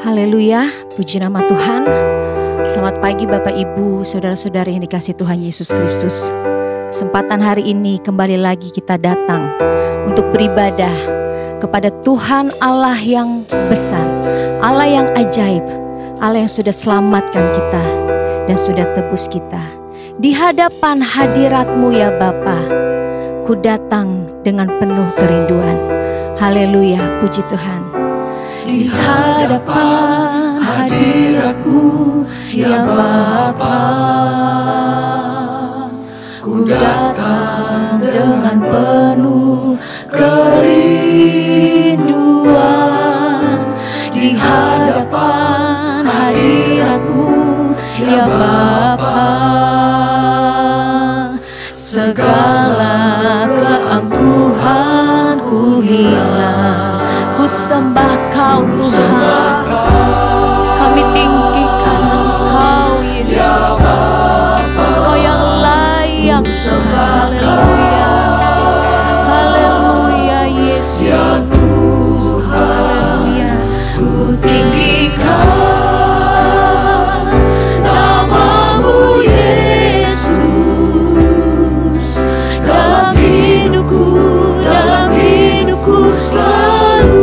Haleluya, puji nama Tuhan. Selamat pagi Bapak Ibu, saudara-saudari yang dikasihi Tuhan Yesus Kristus. Kesempatan hari ini kembali lagi kita datang untuk beribadah kepada Tuhan Allah yang besar, Allah yang ajaib, Allah yang sudah selamatkan kita dan sudah tebus kita. Di hadapan hadirat-Mu ya Bapa, ku datang dengan penuh kerinduan. Haleluya, puji Tuhan. Di hadapan hadirat-Mu ya Bapa, ku datang dengan penuh kerinduan. Di hadapan hadirat-Mu ya Bapa, segala keangkuhan ku hilang, ku sembah Kau Tuhan, kami tinggikan Engkau Yesus, Engkau yang layak Tuhan. Haleluya, haleluya Yesus, haleluya. Ku tinggikan nama-Mu Yesus, dalam hidupku selalu.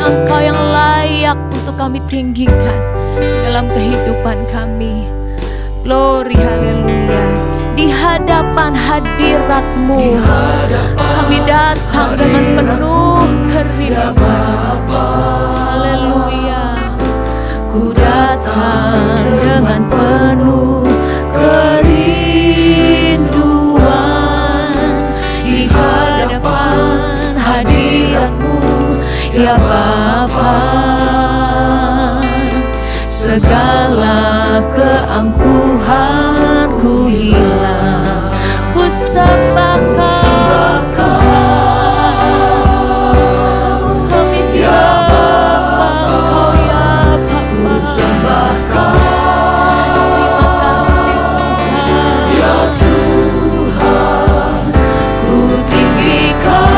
Engkau yang layak untuk kami tinggikan dalam kehidupan kami. Glory, haleluya. Di hadapan hadirat-Mu kami datang dengan penuh kerinduan. Haleluya. Ku datang dengan penuh kerinduan. Di hadapan hadirat-Mu ya Bapa, segala keangkuhan ku hilang, ku sembah Kau Tuhan, kami sembah Kau ya Bapa, sembah Kau. Terima kasih Tuhan, ya Tuhan, ku tinggikan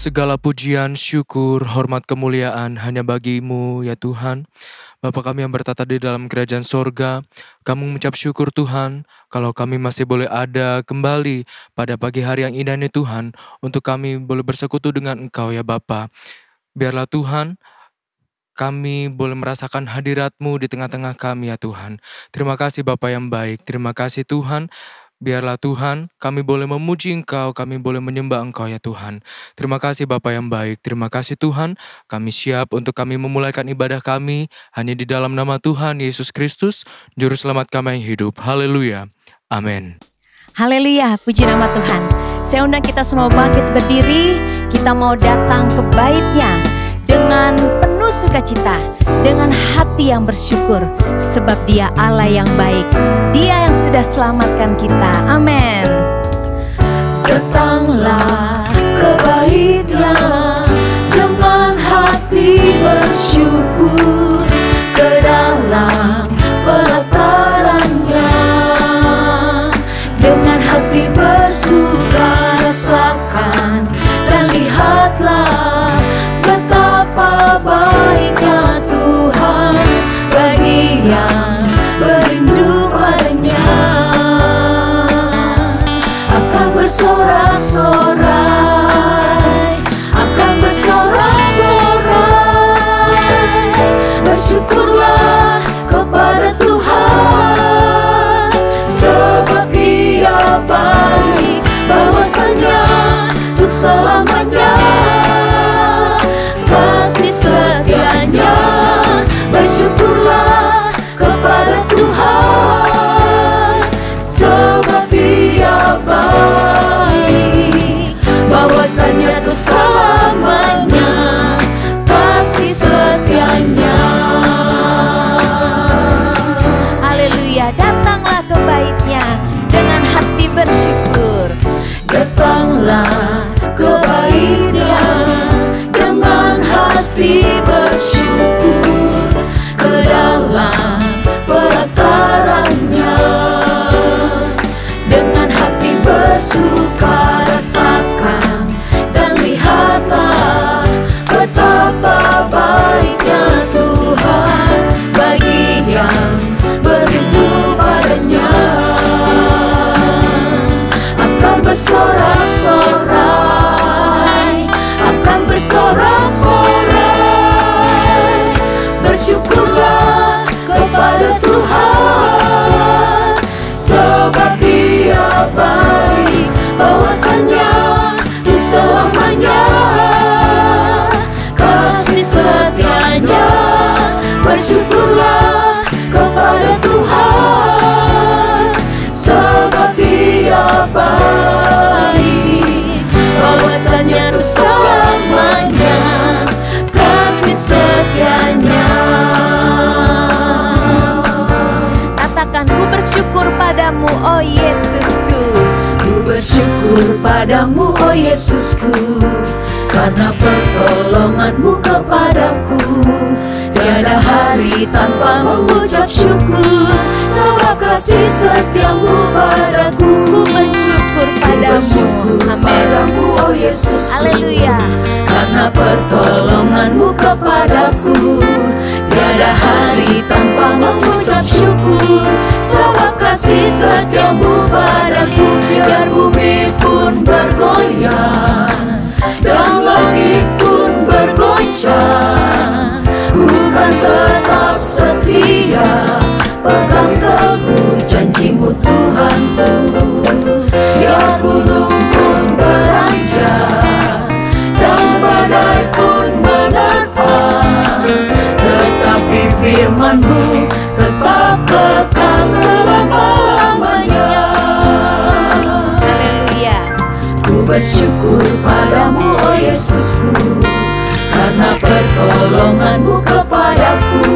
segala pujian, syukur, hormat, kemuliaan hanya bagi-Mu ya Tuhan. Bapa kami yang bertata di dalam kerajaan sorga, kami mengucap syukur Tuhan, kalau kami masih boleh ada kembali pada pagi hari yang indah ini Tuhan, untuk kami boleh bersekutu dengan Engkau ya Bapa. Biarlah Tuhan, kami boleh merasakan hadirat-Mu di tengah-tengah kami ya Tuhan. Terima kasih Bapa yang baik, terima kasih Tuhan. Biarlah Tuhan, kami boleh memuji Engkau, kami boleh menyembah Engkau ya Tuhan. Terima kasih Bapa yang baik, terima kasih Tuhan. Kami siap untuk kami memulaikan ibadah kami hanya di dalam nama Tuhan Yesus Kristus, Juru Selamat kami yang hidup. Haleluya, amin. Haleluya, puji nama Tuhan. Saya undang kita semua bangkit berdiri, kita mau datang ke bait-Nya dengan penuh sukacita, dengan hati yang bersyukur, sebab Dia Allah yang baik, Dia yang sudah selamatkan kita. Amin. Datanglah ke bait-Nya dengan hati bersyukur, ke dalam pelataran-Nya dengan hati bersuka, rasakan dan lihatlah betapa baiknya Tuhan. segala kebaikannya, dengan hati bersyukur ke dalam pelatarannya. Dengan hati bersuka rasakan dan lihatlah betapa baiknya Tuhan bagi yang berlindung padanya. Akan bersorak-sorai, akan bersorak-sorai, bersyukurlah kepada Tuhan, sebab Dia baik, bahwasanya untuk selamanya kasih setianya. Bersyukurlah kepada Tuhan, sebab Dia baik, bahwasanya untuk selamanya kasih setianya. Katakan, ku bersyukur padamu, oh Yesusku. Ku bersyukur padamu, oh Yesusku, karena pertolonganmu kepadaku. Tiada hari tanpa mengucap syukur, sebab kasih setiamu padaku. Ku bersyukur padamu, padamu, oh Yesus. Haleluya. Karena pertolonganmu kepadaku. Tiada hari tanpa mengucap syukur, sebab kasih setiamu padaku. Biar bumi pun bergoyang dan langit pun bergoncang, ku kan tetap setia, pegang teguh janjimu Tuhanku. Ya gunung pun beranjak dan badai pun menerpa, tetapi firman-Mu tetap kekal selama-lamanya. Haleluya. Ku bersyukur padamu, oh Yesusku, karena pertolonganmu kepadaku.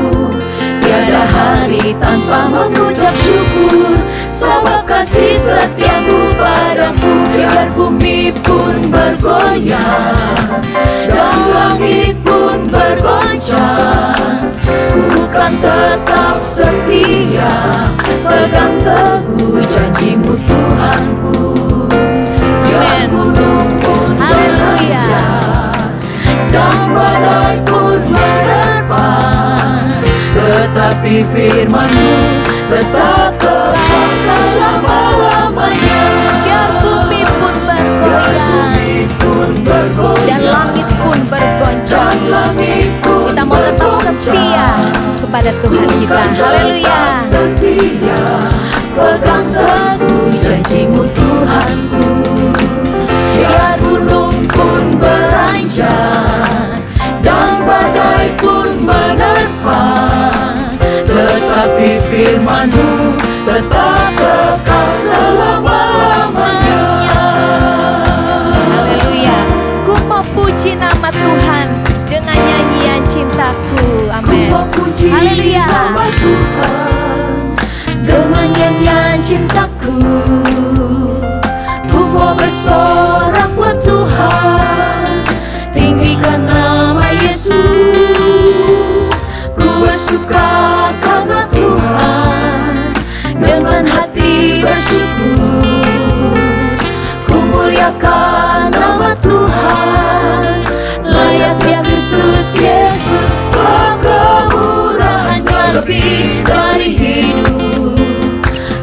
Tiada hari tanpa mengucap syukur, sebab kasih setiamu padaku. Biar bumi pun bergoyang dan langit pun bergoncang, ku kan tetap setia, pegang teguh janjimu Tuhanku. Biar gunung pun beranjak dan badai pun menerpa, tetapi firman-Mu tetap kekal selama-lamanya. Biar bumi pun bergoyang dan langit pun bergoncang, kita mau tetap setia kepada Tuhan kita. Haleluya. Setia, pegang teguh janjimu Tuhanku. Biar gunung pun beranjak dan badai pun menerpa, tetapi firman-Mu tetap kekal selama-lamanya. Haleluya. Ku mau puji nama Tuhan dengan nyanyian cintaku. Amin. Haleluya. Dengan nyanyian cintaku, ku mau bersorak buat Tuhan, tinggikan nama Yesus. Ku bersuka karena Tuhan, dengan hati bersyukur. Ku muliakan nama Tuhan, layak Dia Kristus Yesus. Sebab kemurahan-Nya lebih dari hidup,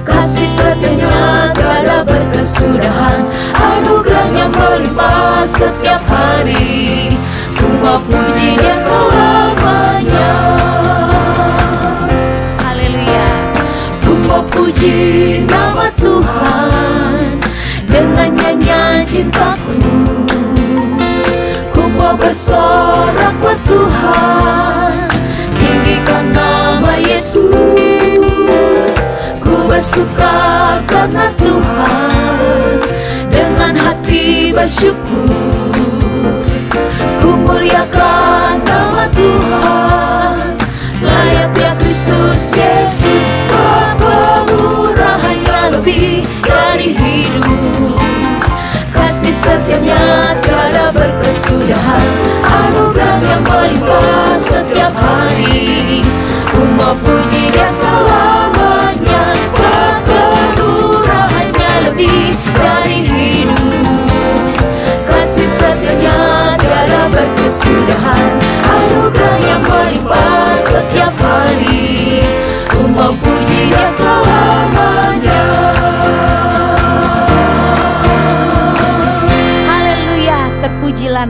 kasih setianya tiada berkesudahan, anugerah-Nya melimpah setiap hari. Ku mau puji Dia selamanya. Haleluya. Ku mau puji nama Tuhan dengan nyanyian cintaku. Ku mau bersorak buat Tuhan, tinggikan nama Yesus. Ku bersuka karena Tuhan, dengan hati bersyukur. Ku muliakan nama Tuhan, layak Dia Kristus Yesus. Kemurahan-Nya lebih dari hidup, kasih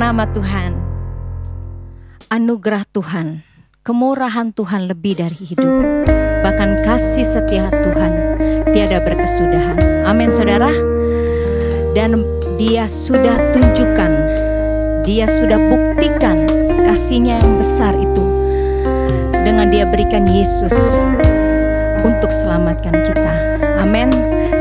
nama Tuhan. Anugerah Tuhan, kemurahan Tuhan lebih dari hidup. Bahkan kasih setia Tuhan tiada berkesudahan. Amin saudara. Dan Dia sudah tunjukkan, Dia sudah buktikan kasih-Nya yang besar itu dengan Dia berikan Yesus untuk selamatkan kita. Amin.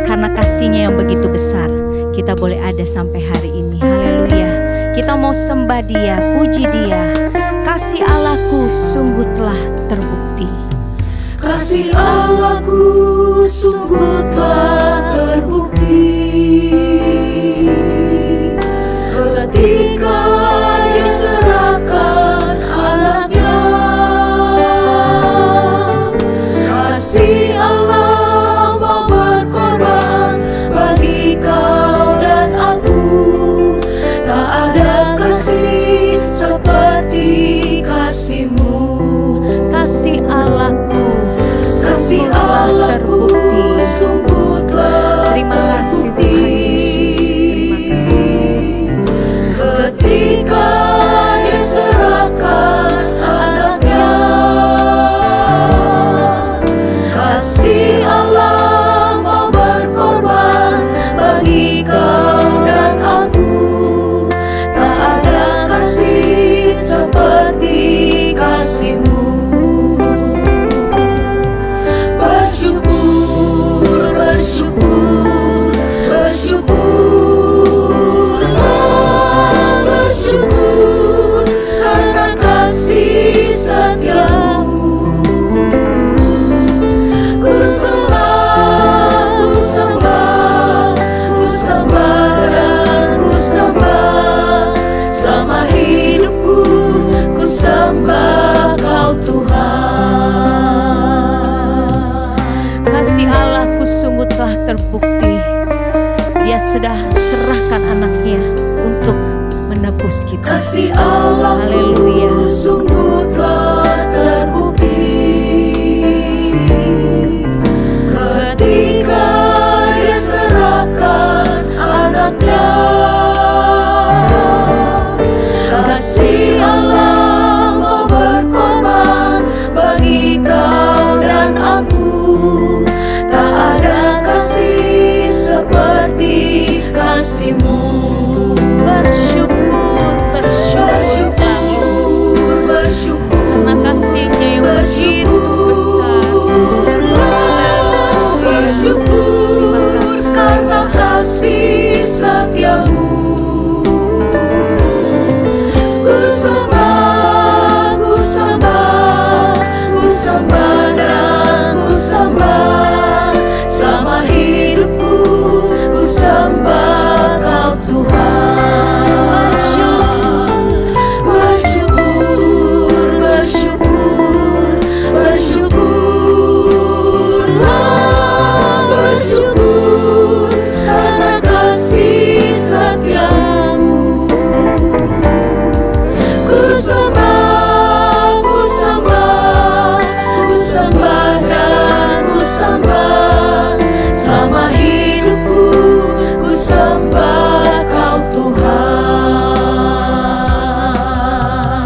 Karena kasih-Nya yang begitu besar, kita boleh ada sampai hari ini. Haleluya. Kita mau sembah Dia, puji Dia. Kasih Allahku sungguh telah terbukti. Kasih Allahku sungguh telah terbukti. Ketika Dia serahkan anaknya, kasih Allah mau berkorban bagi kau dan aku. Tak ada kasih seperti kasih-Mu. Kasih Allahku Kasih sungguh telah Allahku terbukti. sungguh telah Terima kasih Tuhan Yesus. Terima kasih. ketika Dia serahkan anaknya, kasih Allah mau berkorban bagi kau dan aku. Tak ada kasih seperti kasih-Mu. Bersyukur, bersyukur, bersyukurlah, bersyukur karena kasih setia-Mu. Ku sembah, ku sembah, ku sembah dan ku sembah. Selama hidupku ku sembah Kau Tuhan. Kasih Allahku sungguh telah terbukti. Dia sudah serahkan anaknya untuk menebus kita. Kasih Allahku Haleluya. sungguh telah terbukti. Ketika Dia serahkan anaknya, kasih Allah mau berkorban bagi kau dan aku. Tak ada kasih seperti kasih-Mu. Bersyukur, bersyukur selalu. Bersyukur, bersyukur, Karena kasih-Nya yang begitu besar. bersyukur karena kasih setia-Mu. Ku sembah, ku sembah, ku sembah dan ku sembah. Selama hidupku ku sembah Kau Tuhan. Bersyukur, bersyukur, bersyukurlah, bersyukur karena kasih setia-Mu. Ku sembah, ku sembah, ku sembah dan ku sembah. Selama hidupku ku sembah Kau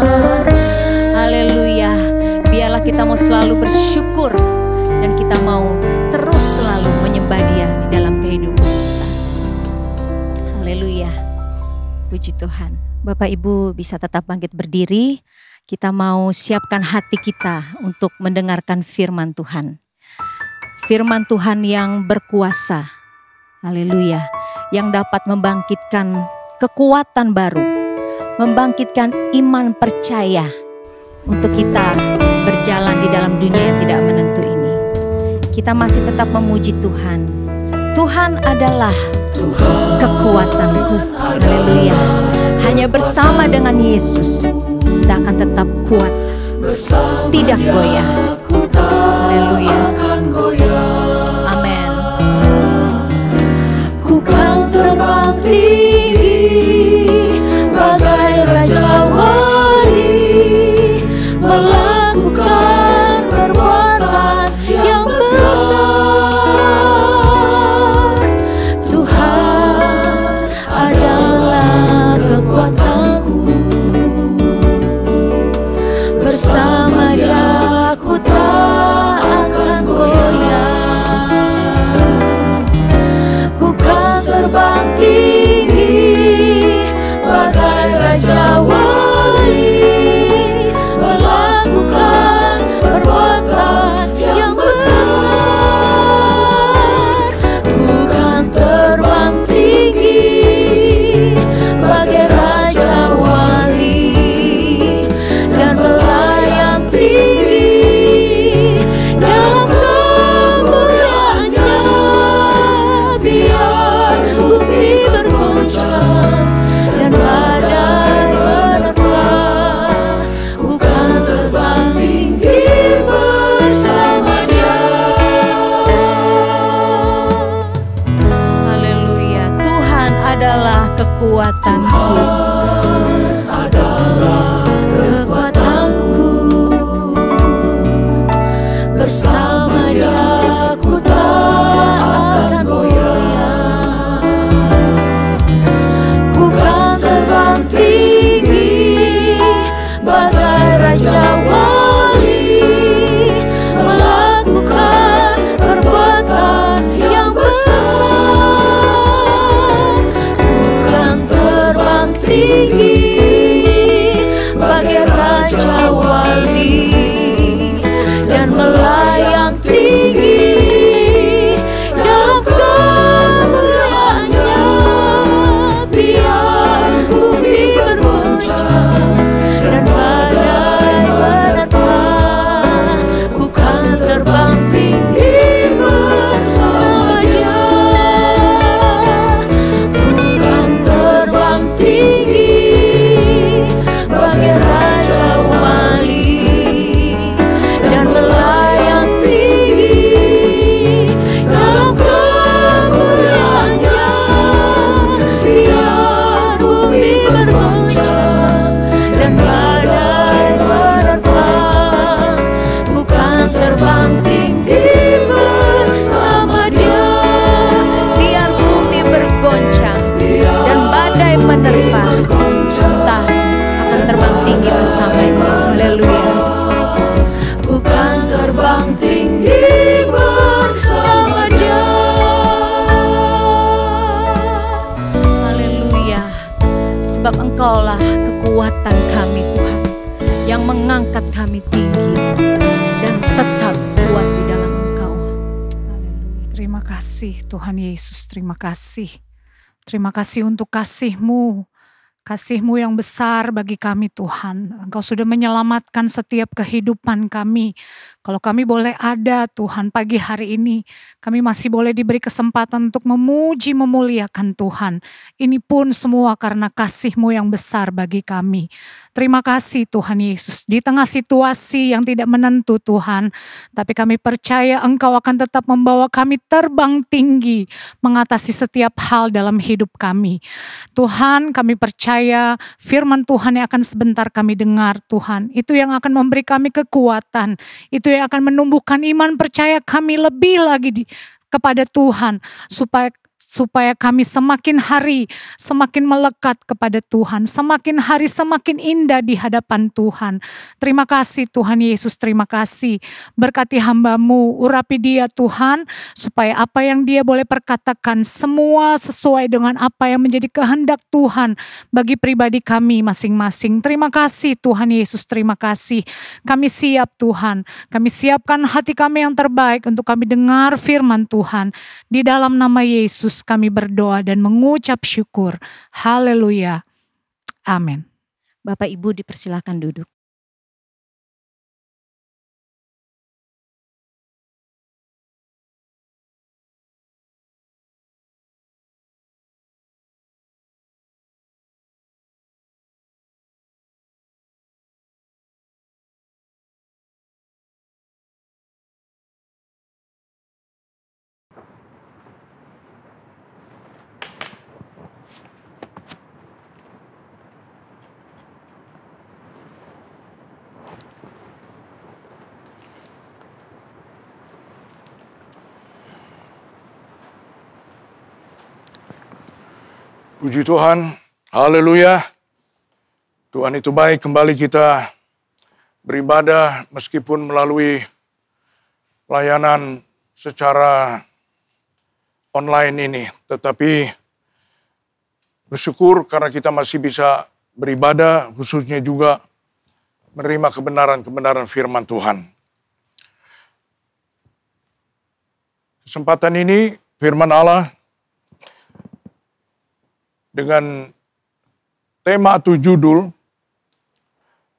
Tuhan. Haleluya. Biarlah kita mau selalu bersyukur dan kita mau terus selalu menyembah Dia di dalam kehidupan kita. Haleluya. Puji Tuhan. Bapak Ibu bisa tetap bangkit berdiri. Kita mau siapkan hati kita untuk mendengarkan firman Tuhan. Firman Tuhan yang berkuasa. Haleluya. Yang dapat membangkitkan kekuatan baru. Membangkitkan iman percaya untuk kita berjalan di dalam dunia yang tidak menentu ini. Kita masih tetap memuji Tuhan. Tuhan adalah kekuatanku. Haleluya. Hanya bersama dengan Yesus kita akan tetap kuat, tidak goyah. Haleluya. Amin. Ku kan terbang tinggi bagai raja wali, melakukan perbuatan yang besar. Tuhan adalah kekuatanku. kekuatanku. Kekuatanku, bersama Dia ku tak akan goyah. Ku kan terbang tinggi bagai Raja Wali, melakukan perbuatan yang besar. Ku kan terbang tinggi bagai Raja Wali dan melayang tinggi dalam kemuliaannya. Biar bumi bergoncang dan badai menerpa, ku kan terbang tinggi bersama Dia. Ku kan terbang tinggi bagai Raja Wali dan melayang tinggi dalam kemuliaannya. Biar bumi bergoncang dan badai menerpa, ku kan terbang tinggi bersama Dia. Biar bumi bergoncang dan badai menerpa, entah akan terbang tinggi bersamanya. Haleluya. Ku kan terbang tinggi bersama Dia. Haleluya. Sebab Engkaulah kekuatan kami Tuhan, yang mengangkat kami tinggi dan tetap kuat di dalam Engkau. Haleluya. Terima kasih Tuhan Yesus, terima kasih. Terima kasih untuk kasih-Mu. Kasih-Mu yang besar bagi kami Tuhan. Engkau sudah menyelamatkan setiap kehidupan kami. Kalau kami boleh ada Tuhan pagi hari ini, kami masih boleh diberi kesempatan untuk memuji memuliakan Tuhan. Ini pun semua karena kasih-Mu yang besar bagi kami. Terima kasih Tuhan Yesus. Di tengah situasi yang tidak menentu Tuhan, tapi kami percaya Engkau akan tetap membawa kami terbang tinggi, mengatasi setiap hal dalam hidup kami. Tuhan, kami percaya firman Tuhan yang akan sebentar kami dengar Tuhan, itu yang akan memberi kami kekuatan, itu yang akan menumbuhkan iman percaya kami lebih lagi kepada Tuhan, supaya kami semakin hari semakin melekat kepada Tuhan, semakin hari semakin indah di hadapan Tuhan. Terima kasih Tuhan Yesus, terima kasih. Berkati hamba-Mu, urapi dia Tuhan, supaya apa yang dia boleh perkatakan semua sesuai dengan apa yang menjadi kehendak Tuhan bagi pribadi kami masing-masing. Terima kasih Tuhan Yesus, terima kasih. Kami siap Tuhan, kami siapkan hati kami yang terbaik untuk kami dengar firman Tuhan. Di dalam nama Yesus kami berdoa dan mengucap syukur. Haleluya. Amin. Bapak Ibu dipersilakan duduk. Puji Tuhan, haleluya. Tuhan itu baik, kembali kita beribadah meskipun melalui pelayanan secara online ini. Tetapi bersyukur karena kita masih bisa beribadah, khususnya juga menerima kebenaran-kebenaran firman Tuhan. Kesempatan ini firman Allah dengan tema atau judul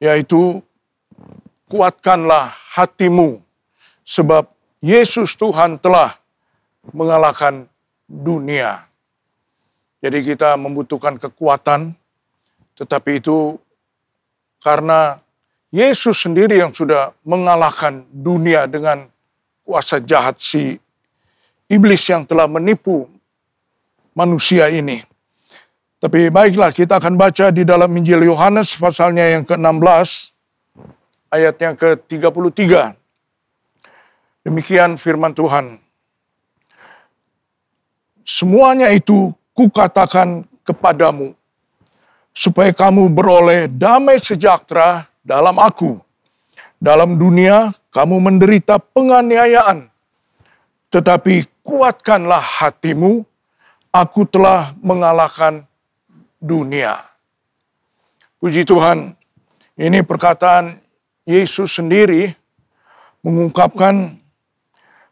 yaitu kuatkanlah hatimu sebab Yesus Tuhan telah mengalahkan dunia. Jadi kita membutuhkan kekuatan, tetapi itu karena Yesus sendiri yang sudah mengalahkan dunia dengan kuasa jahat si iblis yang telah menipu manusia ini. Tapi baiklah, kita akan baca di dalam Injil Yohanes pasalnya yang ke-16, ayat yang ke-33. Demikian firman Tuhan. Semuanya itu kukatakan kepadamu, supaya kamu beroleh damai sejahtera dalam aku. Dalam dunia kamu menderita penganiayaan, tetapi kuatkanlah hatimu, aku telah mengalahkan dunia. Puji Tuhan, ini perkataan Yesus sendiri mengungkapkan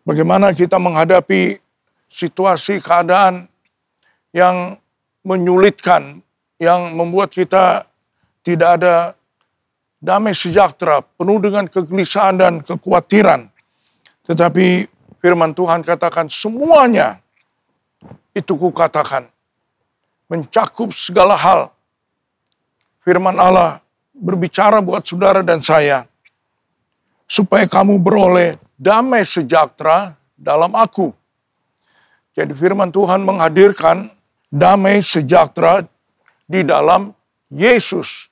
bagaimana kita menghadapi situasi keadaan yang menyulitkan, yang membuat kita tidak ada damai sejahtera, penuh dengan kegelisahan dan kekhawatiran. Tetapi firman Tuhan katakan semuanya itu kukatakan, mencakup segala hal. Firman Allah berbicara buat saudara dan saya, supaya kamu beroleh damai sejahtera dalam aku. Jadi firman Tuhan menghadirkan damai sejahtera di dalam Yesus.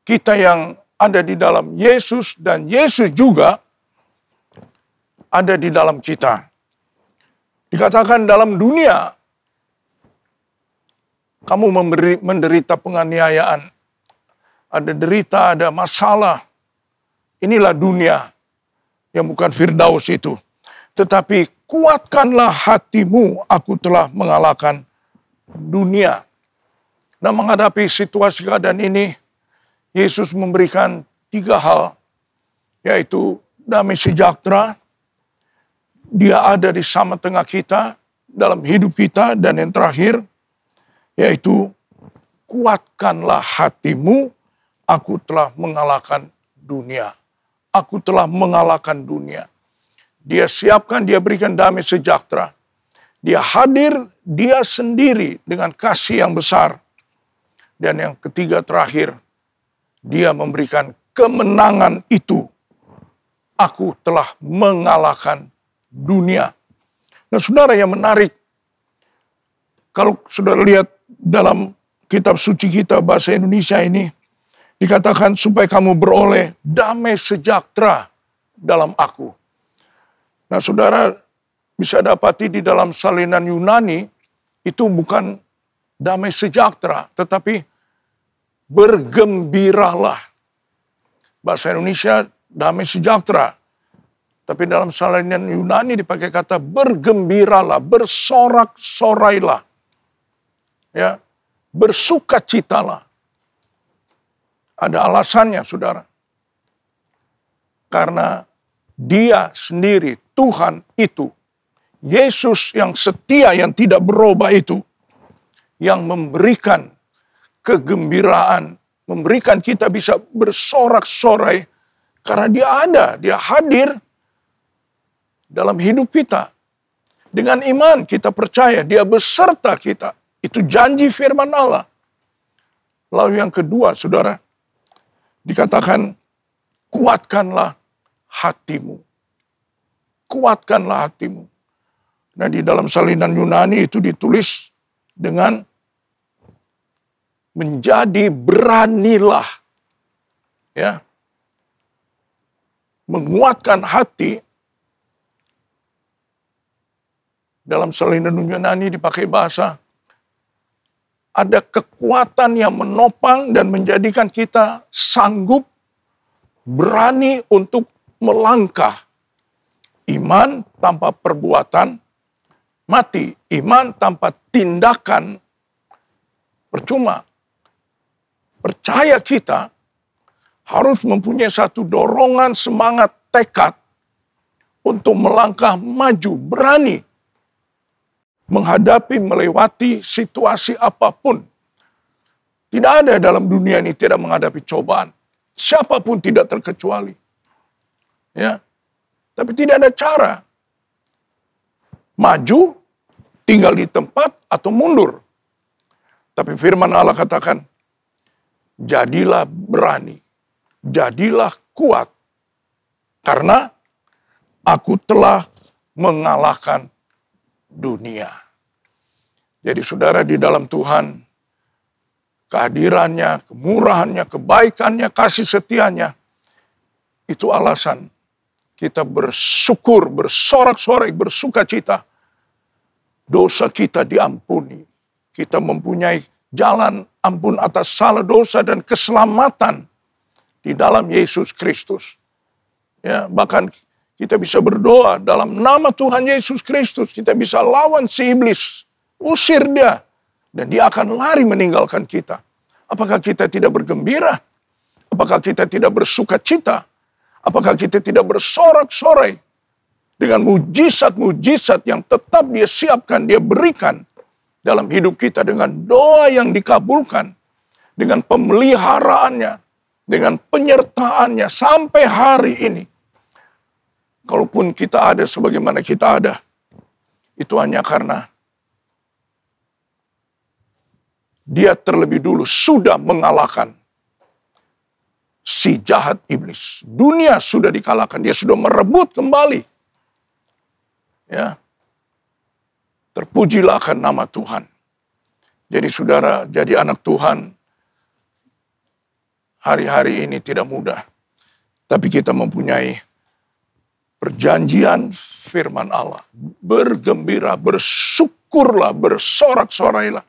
Kita yang ada di dalam Yesus dan Yesus juga ada di dalam kita. Dikatakan dalam dunia kamu menderita penganiayaan. Ada derita, ada masalah. Inilah dunia yang bukan Firdaus itu. Tetapi kuatkanlah hatimu, aku telah mengalahkan dunia. Nah, menghadapi situasi keadaan ini, Yesus memberikan 3 hal, yaitu damai sejahtera, Dia ada di sama tengah kita, dalam hidup kita, dan yang terakhir, yaitu kuatkanlah hatimu, aku telah mengalahkan dunia. Aku telah mengalahkan dunia. Dia siapkan, Dia berikan damai sejahtera. Dia hadir, Dia sendiri dengan kasih yang besar. Dan yang ketiga terakhir, Dia memberikan kemenangan itu. Aku telah mengalahkan dunia. Nah, saudara, yang menarik, kalau saudara lihat dalam kitab suci kita bahasa Indonesia ini, dikatakan supaya kamu beroleh damai sejahtera dalam aku. Nah, saudara bisa dapati di dalam salinan Yunani, itu bukan damai sejahtera, tetapi bergembiralah. Bahasa Indonesia damai sejahtera. Tapi dalam salinan Yunani dipakai kata bergembiralah, bersorak-sorailah. Ya, bersukacitalah. Ada alasannya, saudara. Karena Dia sendiri, Tuhan itu, Yesus yang setia, yang tidak berubah itu, yang memberikan kegembiraan, memberikan kita bisa bersorak-sorai, karena Dia ada, Dia hadir dalam hidup kita. Dengan iman kita percaya, Dia beserta kita. Itu janji firman Allah. Lalu yang kedua, saudara, dikatakan, kuatkanlah hatimu. Kuatkanlah hatimu. Nah, di dalam salinan Yunani itu ditulis dengan menjadi beranilah. Ya. Menguatkan hati. Dalam salinan Yunani dipakai bahasa, ada kekuatan yang menopang dan menjadikan kita sanggup, berani untuk melangkah. Iman tanpa perbuatan mati. Iman tanpa tindakan percuma. Percaya kita harus mempunyai satu dorongan, semangat, tekad untuk melangkah maju, berani menghadapi, melewati situasi apapun. Tidak ada dalam dunia ini tidak menghadapi cobaan. Siapapun tidak terkecuali. Ya. Tapi tidak ada cara. Maju, tinggal di tempat, atau mundur. Tapi firman Allah katakan, jadilah berani. Jadilah kuat. Karena aku telah mengalahkan dunia. Jadi saudara, di dalam Tuhan kehadirannya, kemurahannya, kebaikannya, kasih setianya. Itu alasan kita bersyukur, bersorak-sorai, bersuka cita. Dosa kita diampuni. Kita mempunyai jalan ampun atas salah dosa dan keselamatan di dalam Yesus Kristus. Ya, bahkan kita bisa berdoa dalam nama Tuhan Yesus Kristus. Kita bisa lawan si iblis, usir dia, dan dia akan lari meninggalkan kita. Apakah kita tidak bergembira? Apakah kita tidak bersuka cita? Apakah kita tidak bersorak-sorai dengan mujizat-mujizat yang tetap dia siapkan, dia berikan dalam hidup kita, dengan doa yang dikabulkan, dengan pemeliharaannya, dengan penyertaannya sampai hari ini. Kalaupun kita ada sebagaimana kita ada, itu hanya karena dia terlebih dulu sudah mengalahkan si jahat iblis. Dunia sudah dikalahkan, dia sudah merebut kembali. Ya. Terpujilah akan nama Tuhan. Jadi saudara, jadi anak Tuhan hari-hari ini tidak mudah. Tapi kita mempunyai perjanjian firman Allah. Bergembira, bersyukurlah, bersorak-sorailah.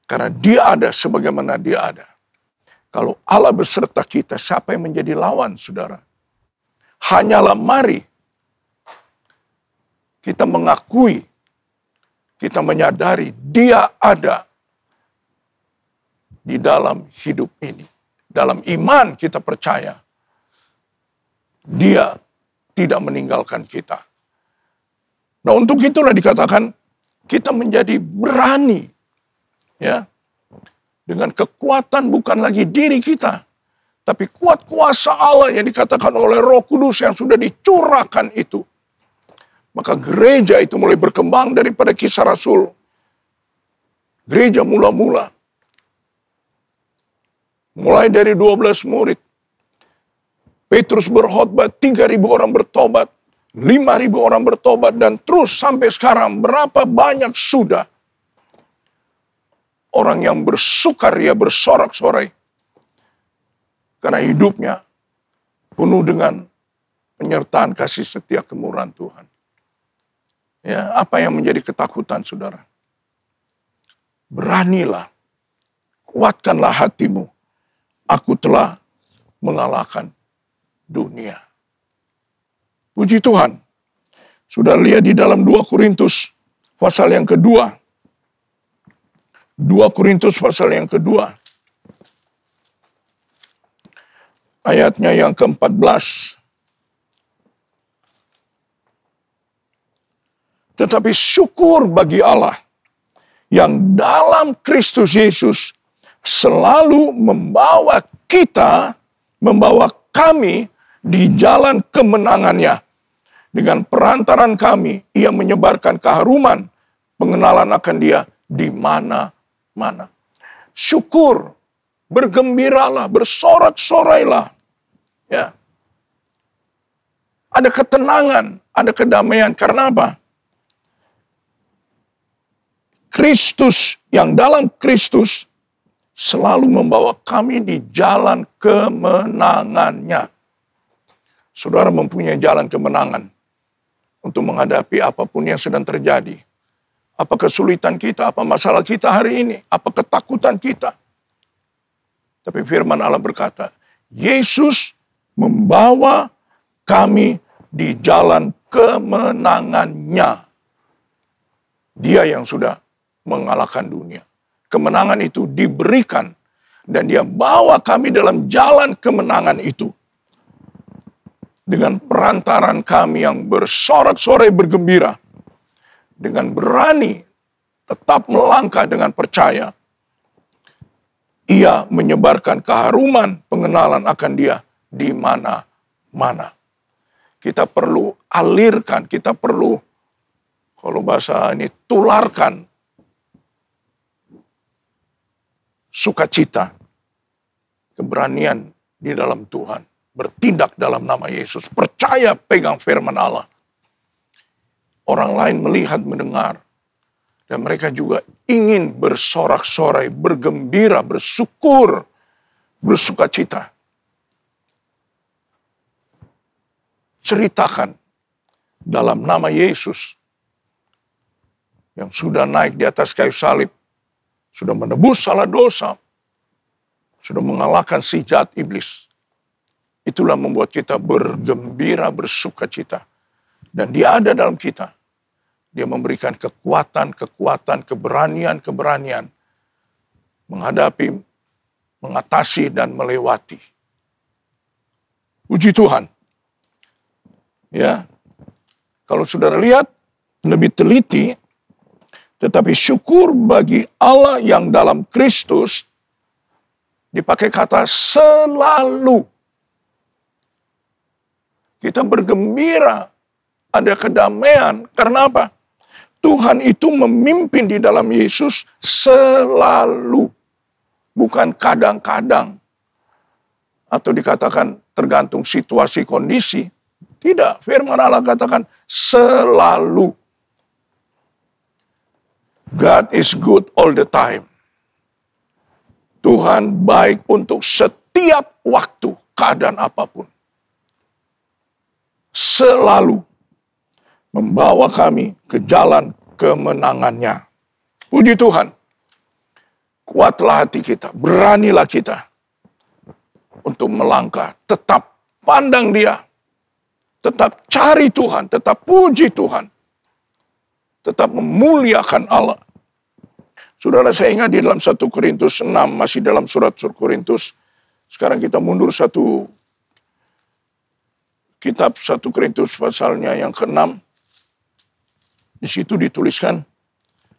Karena dia ada sebagaimana dia ada. Kalau Allah beserta kita, siapa yang menjadi lawan, saudara? Hanyalah mari kita mengakui, kita menyadari dia ada di dalam hidup ini. Dalam iman kita percaya, dia tidak meninggalkan kita. Nah, untuk itulah dikatakan kita menjadi berani, ya, dengan kekuatan bukan lagi diri kita, tapi kuat kuasa Allah yang dikatakan oleh Roh Kudus yang sudah dicurahkan itu. Maka gereja itu mulai berkembang daripada Kisah Rasul. Gereja mula-mula. Mulai dari 12 murid. Petrus berkhotbah, 3.000 orang bertobat. 5.000 orang bertobat. Dan terus sampai sekarang berapa banyak sudah orang yang bersukaria, bersorak-sorai. Karena hidupnya penuh dengan penyertaan kasih setia kemurahan Tuhan. Ya, apa yang menjadi ketakutan, saudara? Beranilah, kuatkanlah hatimu. Aku telah mengalahkan dunia. Puji Tuhan. Sudah lihat di dalam 2 Korintus pasal yang kedua. 2 Korintus pasal yang kedua. Ayatnya yang ke-14. Tetapi syukur bagi Allah yang dalam Kristus Yesus selalu membawa kami di jalan kemenangannya. Dengan perantaran kami, ia menyebarkan keharuman, pengenalan akan dia di mana-mana. Syukur, bergembiralah, bersorak-sorailah. Ya. Ada ketenangan, ada kedamaian. Karena apa? Kristus, yang dalam Kristus selalu membawa kami di jalan kemenangannya. Saudara mempunyai jalan kemenangan untuk menghadapi apapun yang sedang terjadi. Apa kesulitan kita, apa masalah kita hari ini, apa ketakutan kita. Tapi firman Allah berkata, Yesus membawa kami di jalan kemenangannya. Dia yang sudah mengalahkan dunia. Kemenangan itu diberikan dan dia bawa kami dalam jalan kemenangan itu. Dengan perantaran kami yang bersorak-sorai bergembira. Dengan berani tetap melangkah dengan percaya. Ia menyebarkan keharuman pengenalan akan dia di mana-mana. Kita perlu alirkan, kita perlu, kalau bahasa ini, tularkan sukacita, keberanian di dalam Tuhan. Bertindak dalam nama Yesus. Percaya, pegang firman Allah. Orang lain melihat, mendengar. Dan mereka juga ingin bersorak-sorai, bergembira, bersyukur, bersukacita. Ceritakan dalam nama Yesus yang sudah naik di atas kayu salib, sudah menebus salah dosa, sudah mengalahkan si jahat iblis. Itulah membuat kita bergembira, bersukacita. Dan dia ada dalam kita. Dia memberikan kekuatan, keberanian menghadapi, mengatasi, dan melewati. Puji Tuhan. Ya, kalau saudara lihat lebih teliti, tetapi syukur bagi Allah yang dalam Kristus dipakai kata selalu. Kita bergembira, ada kedamaian. Karena apa? Tuhan itu memimpin di dalam Yesus selalu. Bukan kadang-kadang. Atau dikatakan tergantung situasi kondisi. Tidak, firman Allah katakan selalu. God is good all the time. Tuhan baik untuk setiap waktu, keadaan apapun. Selalu membawa kami ke jalan kemenangannya. Puji Tuhan. Kuatlah hati kita, beranilah kita untuk melangkah. Tetap pandang Dia. Tetap cari Tuhan, tetap puji Tuhan. Tetap memuliakan Allah. Saudara, saya ingat di dalam 1 Korintus 6, masih dalam surat Korintus. Sekarang kita mundur satu kitab 1 Korintus pasalnya yang ke-6. Di situ dituliskan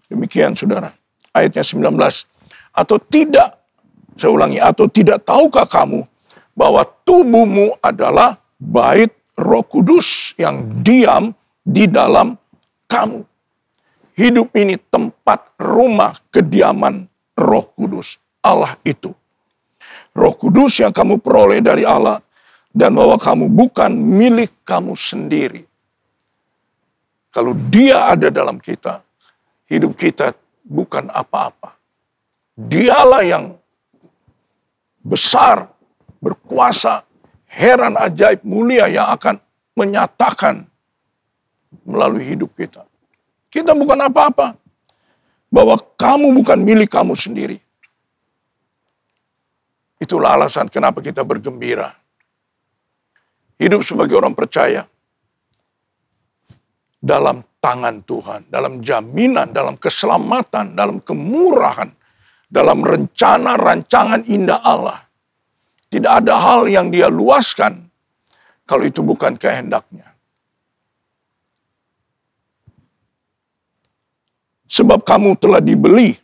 demikian, saudara. Ayatnya 19. Atau tidak, saya ulangi, atau tidak tahukah kamu bahwa tubuhmu adalah bait Roh Kudus yang diam di dalam kamu. Hidup ini tempat rumah kediaman Roh Kudus. Allah itu. Roh Kudus yang kamu peroleh dari Allah. Dan bahwa kamu bukan milik kamu sendiri. Kalau Dia ada dalam kita, hidup kita bukan apa-apa. Dialah yang besar, berkuasa, heran, ajaib, mulia yang akan menyatakan melalui hidup kita. Kita bukan apa-apa. Bahwa kamu bukan milik kamu sendiri. Itulah alasan kenapa kita bergembira. Hidup sebagai orang percaya. Dalam tangan Tuhan. Dalam jaminan, dalam keselamatan, dalam kemurahan. Dalam rencana, rancangan indah Allah. Tidak ada hal yang Dia luaskan kalau itu bukan kehendaknya. Sebab kamu telah dibeli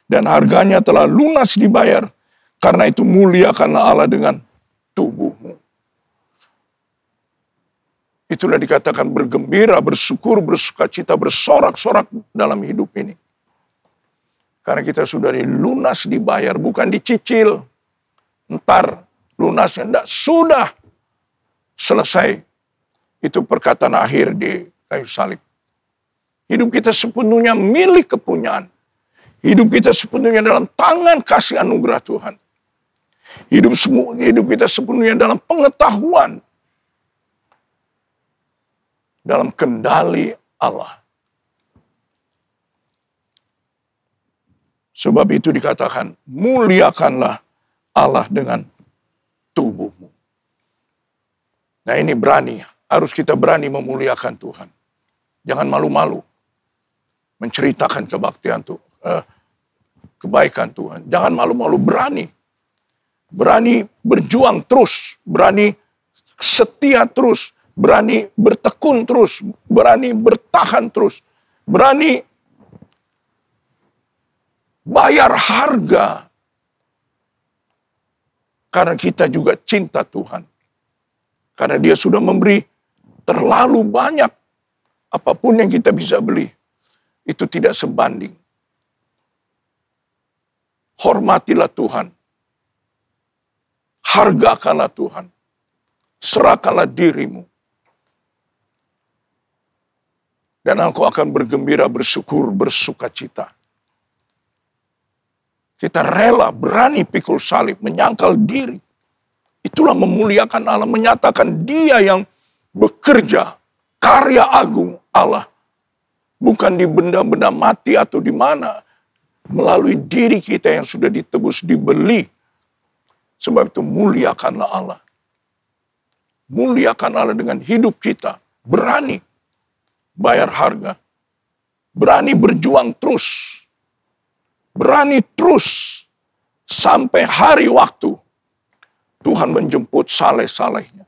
dan harganya telah lunas dibayar. Karena itu muliakanlah Allah dengan tubuhmu. Itulah dikatakan bergembira, bersyukur, bersukacita, bersorak-sorak dalam hidup ini. Karena kita sudah lunas dibayar, bukan dicicil. Ntar lunasnya, enggak, sudah selesai. Itu perkataan akhir di kayu salib. Hidup kita sepenuhnya milik kepunyaan. Hidup kita sepenuhnya dalam tangan kasih anugerah Tuhan. Hidup kita sepenuhnya dalam pengetahuan. Dalam kendali Allah. Sebab itu dikatakan, muliakanlah Allah dengan tubuhmu. Nah ini berani, harus kita berani memuliakan Tuhan. Jangan malu-malu menceritakan kebaktian Tuhan, kebaikan Tuhan. Jangan malu-malu, berani. Berani berjuang terus, berani setia terus, berani bertekun terus, berani bertahan terus, berani bayar harga. Karena kita juga cinta Tuhan. Karena Dia sudah memberi terlalu banyak. Apapun yang kita bisa beli, itu tidak sebanding. Hormatilah Tuhan. Hargakanlah Tuhan. Serahkanlah dirimu. Dan aku akan bergembira, bersyukur, bersuka cita. Kita rela, berani pikul salib, menyangkal diri. Itulah memuliakan Allah, menyatakan Dia yang bekerja, karya agung Allah. Bukan di benda-benda mati atau di mana. Melalui diri kita yang sudah ditebus, dibeli. Sebab itu muliakanlah Allah. Muliakan Allah dengan hidup kita. Berani bayar harga. Berani berjuang terus. Berani terus sampai hari waktu Tuhan menjemput saleh-salehnya.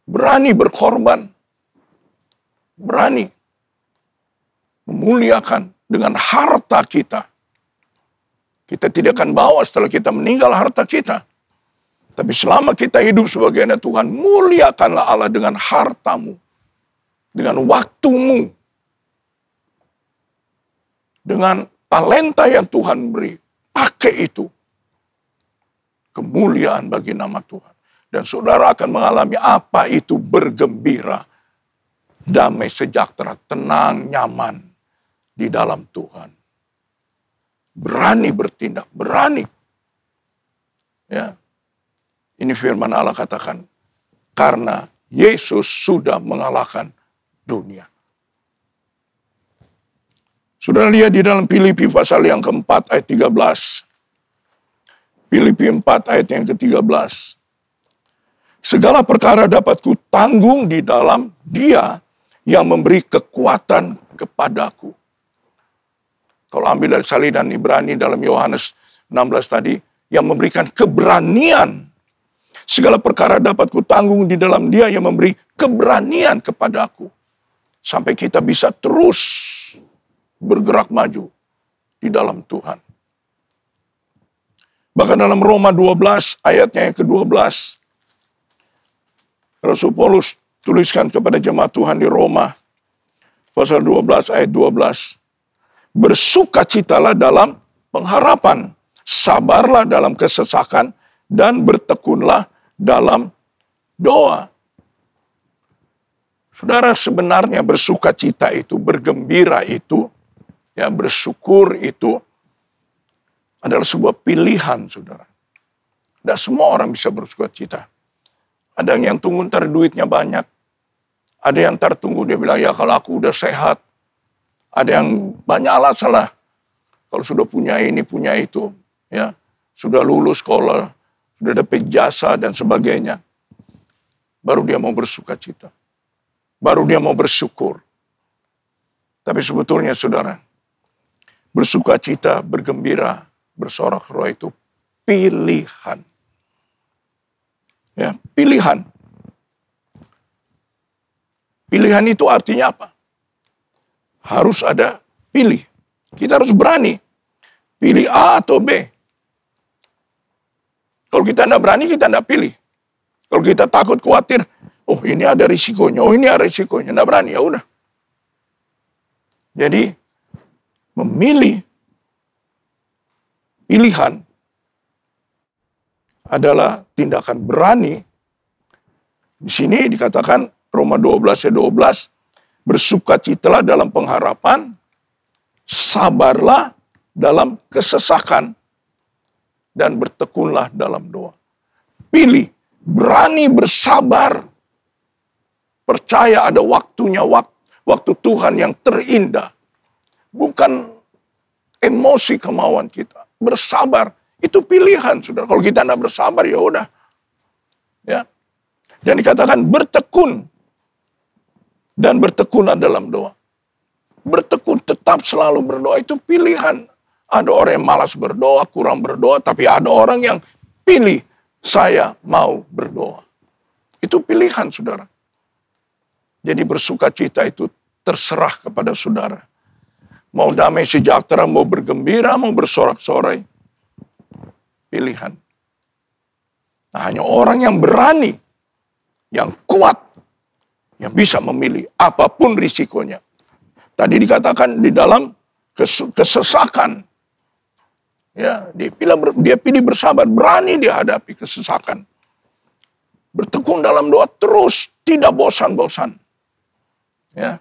Berani berkorban. Berani memuliakan dengan harta kita. Kita tidak akan bawa setelah kita meninggal harta kita. Tapi selama kita hidup sebagai anak Tuhan, muliakanlah Allah dengan hartamu. Dengan waktumu. Dengan talenta yang Tuhan beri. Pakai itu. Kemuliaan bagi nama Tuhan. Dan saudara akan mengalami apa itu bergembira. Damai, sejahtera, tenang, nyaman. Di dalam Tuhan. Berani bertindak. Berani. Ya. Ini firman Allah katakan. Karena Yesus sudah mengalahkan dunia. Saudara lihat di dalam Filipi pasal yang keempat ayat 13. Filipi 4 ayat yang ke-13. Segala perkara dapat kutanggung di dalam Dia yang memberi kekuatan kepadaku. Kalau ambil dari salinan Ibrani dalam Yohanes 16 tadi, yang memberikan keberanian. Segala perkara dapat kutanggung di dalam Dia yang memberi keberanian kepadaku. Sampai kita bisa terus bergerak maju di dalam Tuhan. Bahkan dalam Roma 12 ayatnya yang ke-12. Rasul Paulus tuliskan kepada jemaat Tuhan di Roma. Pasal 12 ayat 12. Bersukacitalah dalam pengharapan. Sabarlah dalam kesesakan. Dan bertekunlah dalam doa. Saudara, sebenarnya bersukacita itu, bergembira itu, ya, bersyukur itu adalah sebuah pilihan, saudara. Dan semua orang bisa bersukacita. Ada yang tunggu ntar duitnya banyak. Ada yang ntar tunggu dia bilang, ya kalau aku udah sehat. Ada yang banyak alasan lah. Kalau sudah punya ini, punya itu. Ya, sudah lulus sekolah, sudah dapat jasa dan sebagainya. Baru dia mau bersukacita. Baru dia mau bersyukur. Tapi sebetulnya saudara, bersukacita, bergembira, bersorak roh itu pilihan. Ya, pilihan. Pilihan itu artinya apa? Harus ada pilih. Kita harus berani. Pilih A atau B. Kalau kita tidak berani, kita tidak pilih. Kalau kita takut, khawatir, oh ini ada risikonya, oh ini ada risikonya, tidak berani, ya udah. Jadi, memilih pilihan adalah tindakan berani. Di sini dikatakan Roma 12 ayat 12, bersukacitalah dalam pengharapan, sabarlah dalam kesesakan, dan bertekunlah dalam doa. Pilih, berani bersabar. Percaya ada waktunya, waktu Tuhan yang terindah. Bukan emosi kemauan kita. Bersabar, itu pilihan, saudara. Kalau kita tidak bersabar, ya udah. Ya. Dan dikatakan bertekun. Dan bertekunlah dalam doa. Bertekun, tetap selalu berdoa, itu pilihan. Ada orang yang malas berdoa, kurang berdoa, tapi ada orang yang pilih, saya mau berdoa. Itu pilihan, saudara. Jadi bersukacita itu terserah kepada saudara. Mau damai sejahtera, mau bergembira, mau bersorak-sorai. Pilihan. Nah, hanya orang yang berani, yang kuat, yang bisa memilih apapun risikonya. Tadi dikatakan di dalam kesesakan. Ya, dia pilih bersabar, berani dia hadapi kesesakan. Bertekun dalam doa terus, tidak bosan-bosan. Ya.